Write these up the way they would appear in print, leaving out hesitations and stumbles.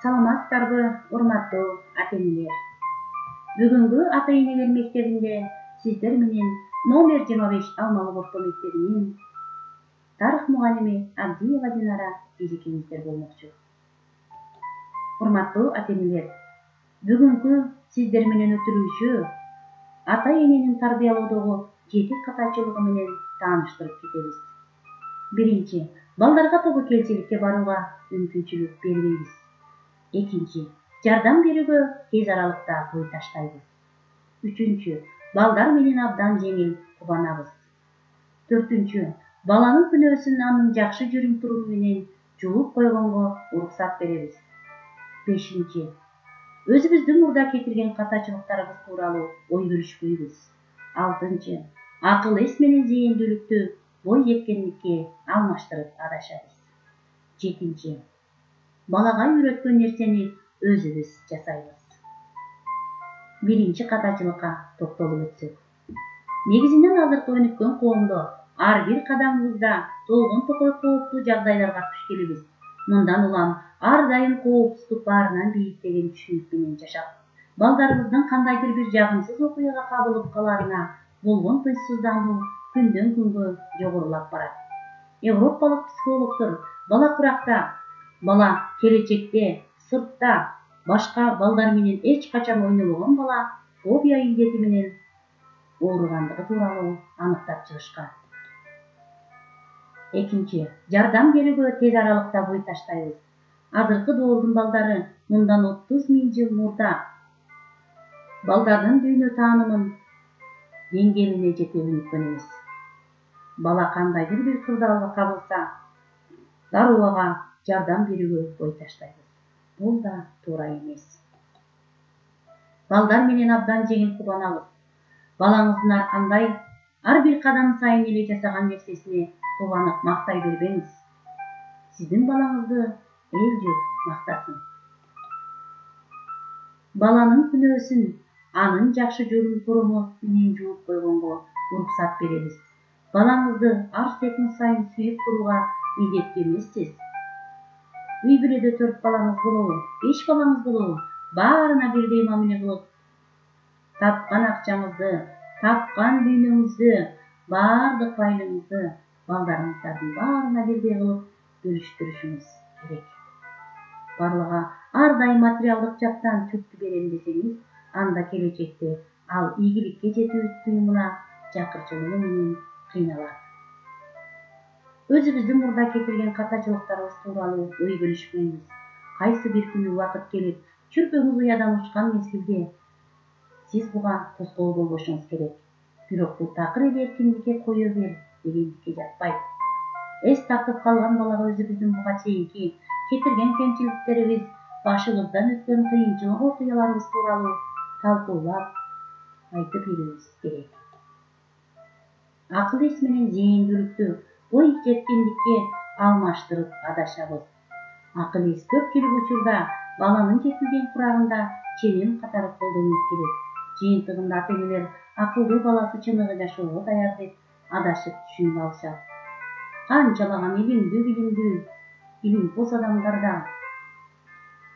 Саламатсыздарбы, урматтуу ата-энелер. Бүгүнкү ата-энелер мектебинде сиздер менен номер 25 Алмалы орто мектебинин тарых мугалими Абдиева Динара эжекеңиздер болмокчу. Урматтуу ата-энелер, бүгүнкү сиздер менен өтүрүүчү ата-эненин тарбиялоодогу 7 катачылыгы менен тааныштырып кетебиз. Биринчи, балдарга тобокелчиликке барууга мүмкүнчүлүк бербейбиз. Экинчи, жардам берүүгө тез аралыкта бой таштайбыз. Үчүнчү, балдар менен абдан жеңил кубанабыз. Төртүнчү, баланын күнөөсүн анын жакшы жүрүм туруму менен жууп койгонго уруксат беребиз. Бешинчи, өзүбүздүн мурда кетирген катачылыктарыбыз тууралуу ой бөлүшпөйбүз. Алтынчы, акыл эс менен зээндүүлүктү бой жеткендикке алмаштырып адашабыз. Жетинчи, балага үйрөткөн нерсени өзүбүз жасайбыз. Биринчи катачылыкка токтолуп өтсөк. Негизинен азыркы өнүккөн коомдо ар бир кадамыбызда толгон токой кооптуу жагдайларга туш келебиз. Мындан улам ар дайым коопсуздук баарынан бийик деген түшүнүк менен жашап, балдарыбыздын кандайдыр бир жагымсыз окуяга кабылып калаарына болгон тынчсыздануу күндөн күнгө жогорулап барат. Европалык психологдор бала куракта, бала келечекте, сыртта, башка балдар менен эч качан ойнобогон бала фобия илдети менен ооругандыгы тууралуу аныктап чыгышкан. Экинчи, жардам берүүгө тез аралыкта бой таштайбыз. Азыркы доордун балдары мындан 30 000 жыл мурда балдардын дүйнө таанымын деңгээлине жете өнүккөн эмес. Бала кандайдыр бир кырдаалга кабылса, дароо ага жардам берүүгө бой таштайбыз. Бул да туура эмес. Балдар менен абдан жеңил кубанабыз. Балаңыздын ар кандай, ар бир кадам сайын эле жасаган нерсесине кубанып мактай бербеңиз. Сиздин балаңызды эл жур мактасын. Баланын күнөөсүн анын жакшы жүрүм туруму менен жууп койгонго уруксат беребиз. Балаңызды ар секунд сайын сүйүп турууга милдеттүү эмессиз. Үй бүлөдө 4 балаңыз болобу, 5 балаңыз болобу, баарына бирдей мамиле кылып, тапкан акчаңызды, тапкан дүйнөңүздү, баардык байлыгыңызды балдарыңыздардын баарына бирдей кылып бөлүштүрүшүңүз керек. Барлыга ар дайым материалдык жактан түптү берем десеңиз, анда келечекте ал ийгиликке жетүү туюмуна жакырчылыгы менен кыйналат. Өзүбүздүн мурда кетирген катачылыктарыбыз тууралуу ой бөлүшпөйбүз. Кайсы бир күнү убакыт келип, чүрпөңүз уядан учкан мезгилде сиз буга тоскоол болбошуңуз керек. Бирок бул такыр эле эркиндикке кое бер дегендикке жатпайт. Эс тартып калган балага өзүбүздүн буга чейинки кетирген кемчиликтерибиз, башыбыздан өткөн кыйынчылык окуяларыбыз тууралуу талкуулап айтып берүүбүз керек. Акыл эс менен зээндүүлүктү бой жеткендикке алмаштырып адашабыз. Акыл эс көпчүлүк учурда баланын жетилген курагында ченем катары колдонулуп келет. Жыйынтыгында ата-энелер акылдуу баласы чыныгы жашоого даяр деп адашып түшүнүп алышат. Канчалаган илимдүү, илимпоз адамдар да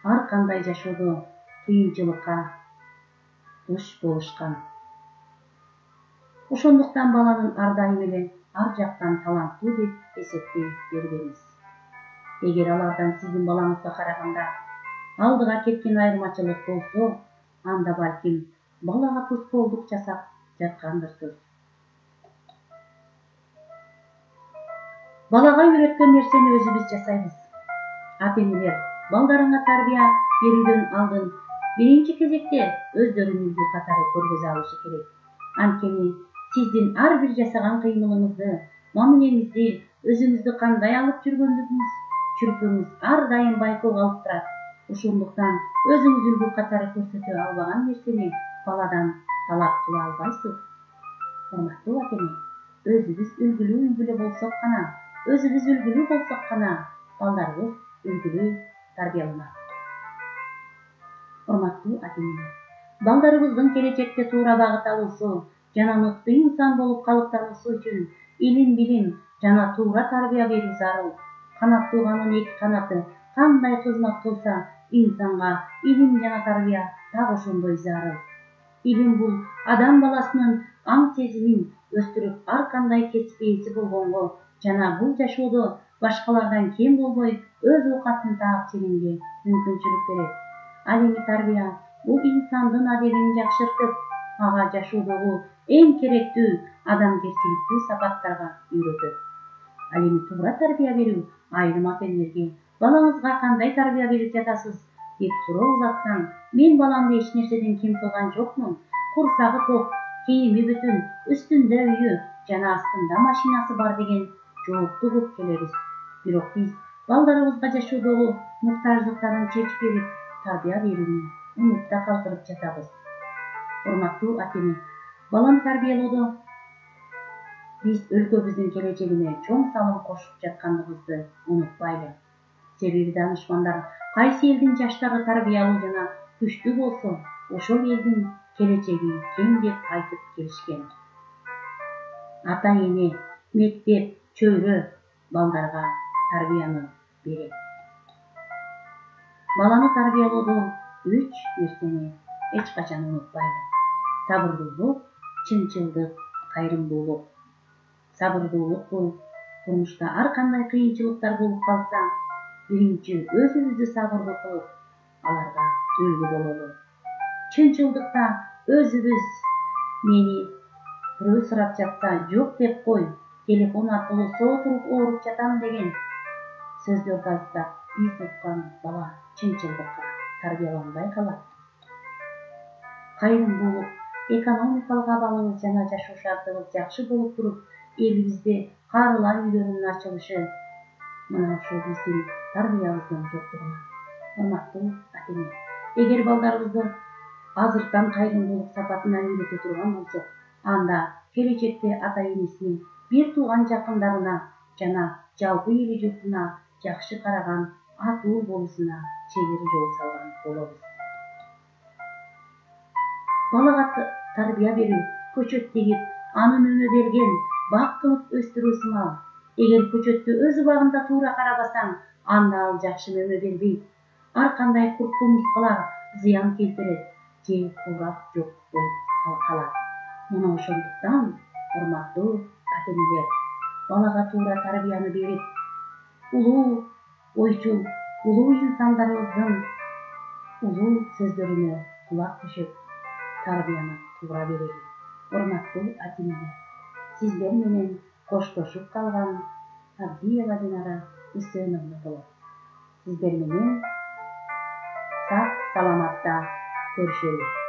ар кандай жашоодо кыйынчылыкка туш болушкан. Ошондуктан баланын ар дайым эле ар жактан таланттуу деп эсептей бербеңиз. Эгер алардан сиздин балаңызга караганда алдыга кеткен айырмачылык болсо, анда балким балага тоскоолдук жасап жаткандырсыз. Балага үйрөткөн нерсени өзүбүз жасайбыз. Ата-энелер, балдарыңа тарбия берүүдөн алдын биринчи кезекте өздөрүн үлгү катары көргөзө алышы керек. Анткени сиздин ар бир жасаган кыймылыңызды, мамилеңизди, өзүңүздү кандай алып жүргөндүгүңүз чүрпөңүз ар дайым байкоого алып турат. Ошондуктан өзүңүз үлгү катары көрсөтө албаган нерсени баладан талап кыла албайсыз. Урматтуу ата-эне, өзүбүз үлгүлүү үй бүлө болсок гана, балдарыбыз үлгүлүү тарбияланат. Урматтуу ата-эне, балдарыбыздын келечекте туура багыт алуусу жана мыкты инсан болуп калыптануусу үчүн илим, билим жана туура тарбия берүү зарыл. Канаттуулганын эки канаты кандай кызмат кылса, инсанга илим жана тарбия так ошондой зарыл. Илим бул адам баласынын аң сезимин өстүрүп ар кандай кесип ээси болгонго жана бул жашоодо башкалардан кем болбой өз оокатын таап жегенге мүмкүнчүлүк берет. Ал эми тарбия бул инсандын адегин жакшыртып, ага жашоодогу эң керектүү адамгерчиликтүү сапаттарга үйрөтөт. Ал эми туура тарбия берүү айрым ата-энелерге балаңызга кандай тарбия берип жатасыз деп суроо узатсаң, мен баламды эч нерседен кем кылган жокмун. Курсагы ток, кийими бүтүн, үстүндө үйү жана астында машинасы бар деген жоопту угуп келебиз. Бирок биз балдарыбызга жашоодогу муктаждыктарын чечип берип, тарбия берүүнү унутта калтырып жатабыз. Урматтуу ата-эне, баланы тарбиялоодо биз өлкөбүздүн келечегине чоң салым кошуп жаткандыгыбызды унутпайлы. Себеби данышмандар кайсы элдин жаштары тарбиялуу жана күчтүү болсо, ошол элдин келечеги кең деп айтып келишкен. Ата-эне, мектеп, чөйрө балдарга тарбияны берет. Баланы тарбиялоодо 3 нерсени эч качан унутпайлы. Сабырдуулук, чынчылдык, кайрымдуулук. Сабырдуулук бул турмушта ар кандай кыйынчылыктар болуп калса, биринчи өзүбүздү сабырдуу кылып, аларга үлгү бололу. Чынчылдыкта өзүбүз мени бирөө сурап жатса, жок деп кой, телефон аркылуу соо туруп ооруп жатам деген сөздөрдү айтсак, биз уккан бала чынчылдыкка тарбияланбай калат. Кайрымдуулук, экономикалык абалыбыз жана жашоо шартыбыз жакшы болуп туруп, элибизде карылар үйлөрүнүн ачылышы мына ушул биздин тарбиябыздын жоктугунан. Урматтуу ата-эне, эгер балдарыбызды азыртан кайрымдуулук сапатынан үйрөтө турган болсок, анда келечекте ата-энесине, бир тууган жакындарына жана жалпы эли журтуна жакшы караган, атуу болуусуна чегири жол салган болобуз. Балага тарбия берүү көчөт тегип, анын өңө берген, бак кылып өстүрүү сымал. Эгер көчөттү өз убагында туура карабасаң, анда ал жакшы мөмө бербейт. Ар кандай куртку мускалар зыян келтирет, же курап жок болуп калат. Мына ошондуктан, урматтуу ата-энелер, балага туура тарбияны берип, улуу ойчул, улуу инсандарыбыздын улуу сөздөрүнө кулак түшүп, тарбияны туура берели. Урматтуу ата-энелер, сиздер менен коштошуп калган Абдиева Динара Үсөнова болот. Сиздер менен сак саламатта көрүшөлү.